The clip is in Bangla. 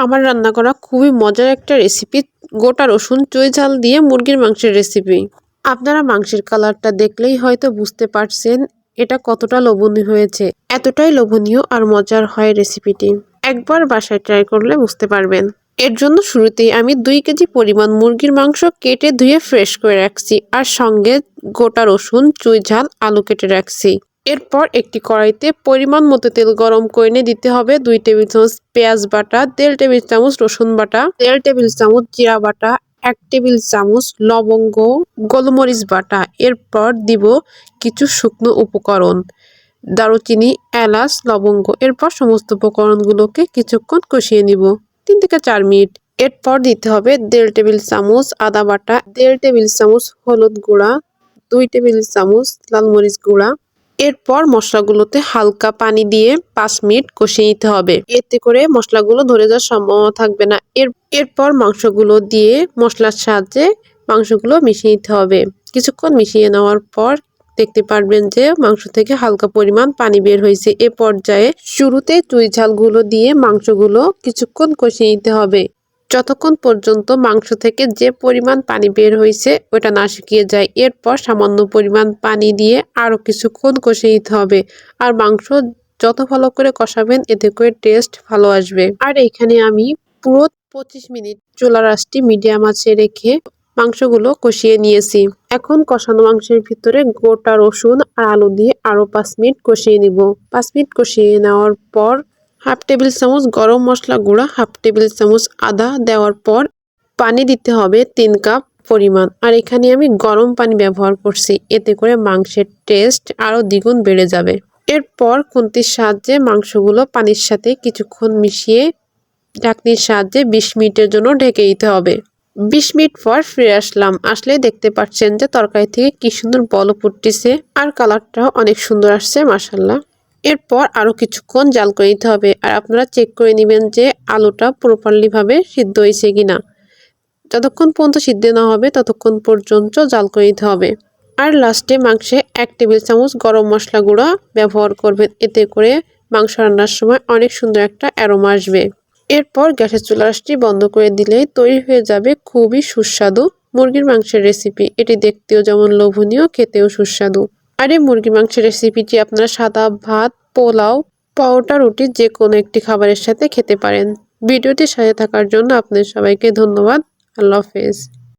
আমার রান্না করা খুবই মজার একটা রেসিপি, গোটা রসুন চুই ঝাল দিয়ে মুরগির মাংসের রেসিপি। আপনারা মাংসের কালারটা দেখলেই হয়তো বুঝতে পারছেন এটা কতটা লোভনীয় হয়েছে। এতটাই লোভনীয় আর মজার হয় রেসিপিটি। একবার বাসায় ট্রাই করলে বুঝতে পারবেন। এর জন্য শুরুতেই আমি 2 কেজি পরিমাণ মুরগির মাংস কেটে ধুয়ে ফ্রেশ করে রাখছি, আর সঙ্গে গোটা রসুন চুই ঝাল আলু কেটে রাখছি। এরপর একটি কড়াইতে পরিমাণ মতো তেল গরম করে নিয়ে দিতে হবে 2 টেবিল চামচ পেঁয়াজ বাটা, 1.5 টেবিল চামচ রসুন বাটা, 1.5 টেবিল চামচ জিরা বাটা, 1 টেবিল চামচ লবঙ্গ গোলমরিচ বাটা। এরপর দিব কিছু শুকনো উপকরণ, দারুচিনি, এলাচ, লবঙ্গ। এরপর সমস্ত উপকরণগুলোকে কিছুক্ষণ কষিয়ে নিব 3 থেকে 4 মিনিট। এরপর দিতে হবে 1.5 টেবিল চামচ আদা বাটা, 1.5 টেবিল চামচ হলুদ গুঁড়া, 2 টেবিল চামচ লাল মরিচ গুঁড়া। এরপর মশলাগুলোতে হালকা পানি দিয়ে 5 মিনিট কষিয়ে নিতে হবে। এতে করে মশলাগুলো ধরে যাওয়ার সম্ভাবনা থাকবে না। এরপর মাংসগুলো দিয়ে মশলার সাহায্যে মাংসগুলো মিশিয়ে নিতে হবে। কিছুক্ষণ মিশিয়ে নেওয়ার পর দেখতে পারবেন যে মাংস থেকে হালকা পরিমাণ পানি বের হয়েছে। এ পর্যায়ে শুরুতে চুই ঝালগুলো দিয়ে মাংসগুলো কিছুক্ষণ কষিয়ে নিতে হবে, যতক্ষণ পর্যন্ত মাংস থেকে যে পরিমাণ পানি বের হয়েছে ওটা না শুকিয়ে যায়। এরপর সামান্য পরিমাণ পানি দিয়ে আরও কিছুক্ষণ কষিয়ে নিতে হবে। আর মাংস যত ভালো করে কষাবেন এতে করে টেস্ট ভালো আসবে। আর এখানে আমি পুরো 25 মিনিট চুলার আঁচটি মিডিয়াম আঁচে রেখে মাংসগুলো কষিয়ে নিয়েছি। এখন কষানো মাংসের ভিতরে গোটা রসুন আর আলু দিয়ে আরও 5 মিনিট কষিয়ে নিব। 5 মিনিট কষিয়ে নেওয়ার পর 1/2 টেবিল চামচ গরম মশলা গুঁড়া, 1/2 টেবিল চামচ আদা দেওয়ার পর পানি দিতে হবে 3 কাপ পরিমাণ। আর এখানে আমি গরম পানি ব্যবহার করছি, এতে করে মাংসের টেস্ট আরও দ্বিগুণ বেড়ে যাবে। এরপর খুন্তির সাহায্যে মাংসগুলো পানির সাথে কিছুক্ষণ মিশিয়ে ঢাকনির সাহায্যে 20 মিনিটের জন্য ঢেকে দিতে হবে। 20 মিনিট পর ফিরে আসলেই দেখতে পাচ্ছেন যে তরকারি থেকে কি সুন্দর বলক উঠতেছে আর কালারটাও অনেক সুন্দর আসছে মাশাআল্লাহ। এরপর আরও কিছুক্ষণ জাল করে নিতে হবে। আর আপনারা চেক করে নেবেন যে আলুটা প্রপারলি ভাবে সিদ্ধ হয়েছে কিনা। যতক্ষণ পর্যন্ত সিদ্ধ না হবে ততক্ষণ পর্যন্ত জাল করে নিতে হবে। আর লাস্টে মাংসে 1 টেবিল চামচ গরম মশলা গুঁড়া ব্যবহার করবেন, এতে করে মাংস রান্নার সময় অনেক সুন্দর একটা অ্যারোমা আসবে। এরপর গ্যাসের চুলার আঁচটি বন্ধ করে দিলেই তৈরি হয়ে যাবে খুবই সুস্বাদু মুরগির মাংসের রেসিপি। এটি দেখতেও যেমন লোভনীয়, খেতেও সুস্বাদু। আর এই মুরগির মাংসের রেসিপিটি আপনারা সাদা ভাত, পোলাও, পরোটা, রুটি যে কোনো একটি খাবারের সাথে খেতে পারেন। ভিডিওটির সাথে থাকার জন্য আপনাদের সবাইকে ধন্যবাদ। আল্লাহ হাফেজ।